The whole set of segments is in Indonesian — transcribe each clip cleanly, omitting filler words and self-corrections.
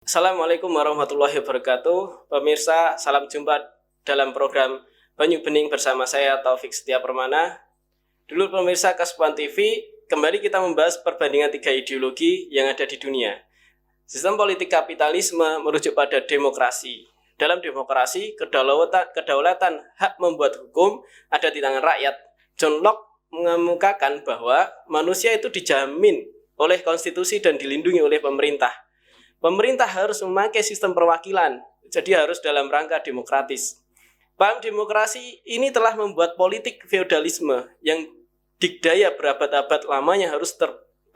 Assalamualaikum warahmatullahi wabarakatuh. Pemirsa, salam jumpa dalam program Banyu Bening bersama saya Taufik Setia Permana. Dulu pemirsa Kasupan TV, kembali kita membahas perbandingan tiga ideologi yang ada di dunia. Sistem politik kapitalisme merujuk pada demokrasi. Dalam demokrasi, kedaulatan hak membuat hukum ada di tangan rakyat. John Locke mengemukakan bahwa manusia itu dijamin oleh konstitusi dan dilindungi oleh pemerintah. Pemerintah harus memakai sistem perwakilan, jadi harus dalam rangka demokratis. Paham demokrasi ini telah membuat politik feodalisme yang dikdaya berabad-abad lamanya harus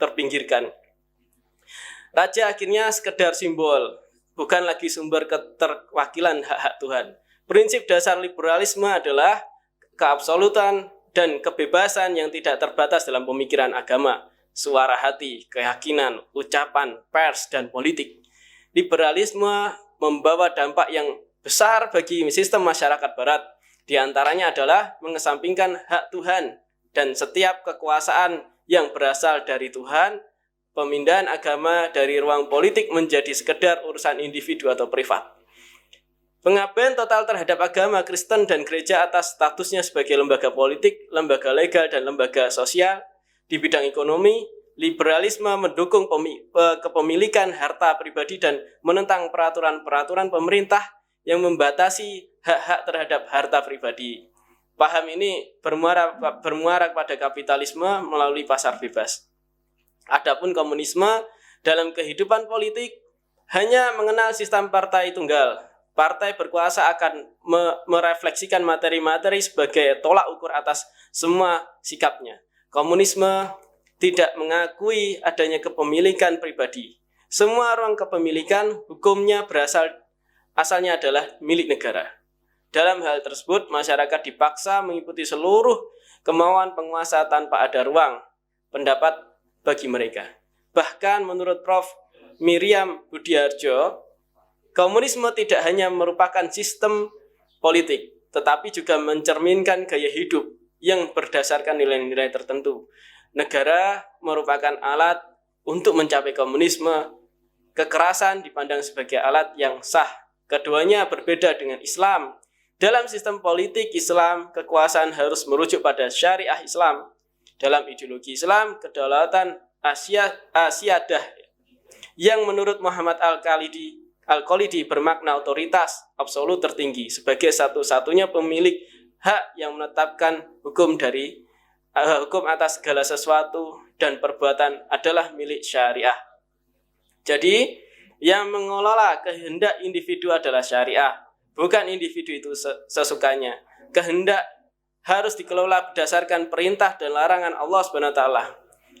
terpinggirkan. Raja akhirnya sekedar simbol, bukan lagi sumber keterwakilan hak-hak Tuhan. Prinsip dasar liberalisme adalah keabsolutan dan kebebasan yang tidak terbatas dalam pemikiran agama, suara hati, keyakinan, ucapan, pers, dan politik. Liberalisme membawa dampak yang besar bagi sistem masyarakat barat. Di antaranya adalah mengesampingkan hak Tuhan dan setiap kekuasaan yang berasal dari Tuhan, pemindahan agama dari ruang politik menjadi sekedar urusan individu atau privat. Pengabaian total terhadap agama Kristen dan gereja atas statusnya sebagai lembaga politik, lembaga legal, dan lembaga sosial. Di bidang ekonomi, liberalisme mendukung kepemilikan harta pribadi dan menentang peraturan-peraturan pemerintah yang membatasi hak-hak terhadap harta pribadi. Paham ini bermuara pada kapitalisme melalui pasar bebas. Adapun komunisme dalam kehidupan politik hanya mengenal sistem partai tunggal. Partai berkuasa akan merefleksikan materi-materi sebagai tolak ukur atas semua sikapnya. Komunisme tidak mengakui adanya kepemilikan pribadi. Semua ruang kepemilikan hukumnya asalnya adalah milik negara. Dalam hal tersebut, masyarakat dipaksa mengikuti seluruh kemauan penguasa tanpa ada ruang pendapat bagi mereka. Bahkan menurut Prof. Miriam Budiarjo, komunisme tidak hanya merupakan sistem politik, tetapi juga mencerminkan gaya hidup yang berdasarkan nilai-nilai tertentu. Negara merupakan alat untuk mencapai komunisme. Kekerasan dipandang sebagai alat yang sah. Keduanya berbeda dengan Islam. Dalam sistem politik Islam, kekuasaan harus merujuk pada syariah Islam. Dalam ideologi Islam, kedaulatan asyadah yang menurut Muhammad Al-Khalidi bermakna otoritas absolut tertinggi sebagai satu-satunya pemilik hak yang menetapkan hukum atas segala sesuatu dan perbuatan adalah milik syariah. Jadi, yang mengelola kehendak individu adalah syariah, bukan individu itu sesukanya. Kehendak harus dikelola berdasarkan perintah dan larangan Allah SWT.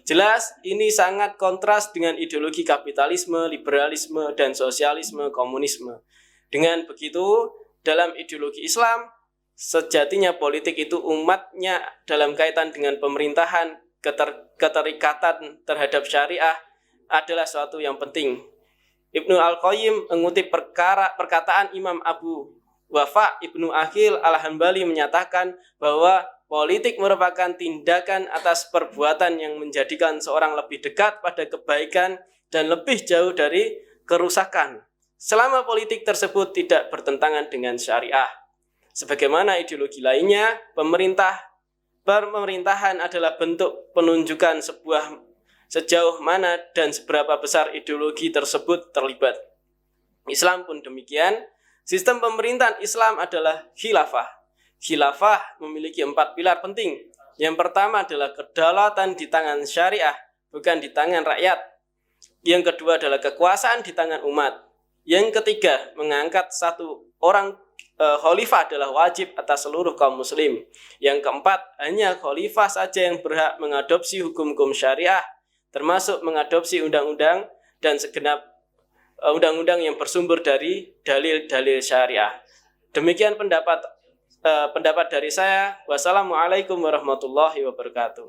Jelas, ini sangat kontras dengan ideologi kapitalisme, liberalisme, dan sosialisme komunisme. Dengan begitu, dalam ideologi Islam, sejatinya politik itu umatnya dalam kaitan dengan pemerintahan, keterikatan terhadap syariah adalah suatu yang penting. Ibnu Al-Qayyim mengutip perkataan Imam Abu Wafa Ibnu Aqil Al-Hambali menyatakan bahwa politik merupakan tindakan atas perbuatan yang menjadikan seorang lebih dekat pada kebaikan dan lebih jauh dari kerusakan, selama politik tersebut tidak bertentangan dengan syariah. Sebagaimana ideologi lainnya, pemerintahan adalah bentuk penunjukan sejauh mana dan seberapa besar ideologi tersebut terlibat. Islam pun demikian. Sistem pemerintahan Islam adalah khilafah. Khilafah memiliki 4 pilar penting. Yang pertama adalah kedaulatan di tangan syariah, bukan di tangan rakyat. Yang kedua adalah kekuasaan di tangan umat. Yang ketiga, mengangkat satu orang khalifah adalah wajib atas seluruh kaum muslim. Yang keempat, hanya khalifah saja yang berhak mengadopsi hukum-hukum syariah, termasuk mengadopsi undang-undang dan segenap undang-undang yang bersumber dari dalil-dalil syariah. Demikian pendapat dari saya. Wassalamualaikum warahmatullahi wabarakatuh.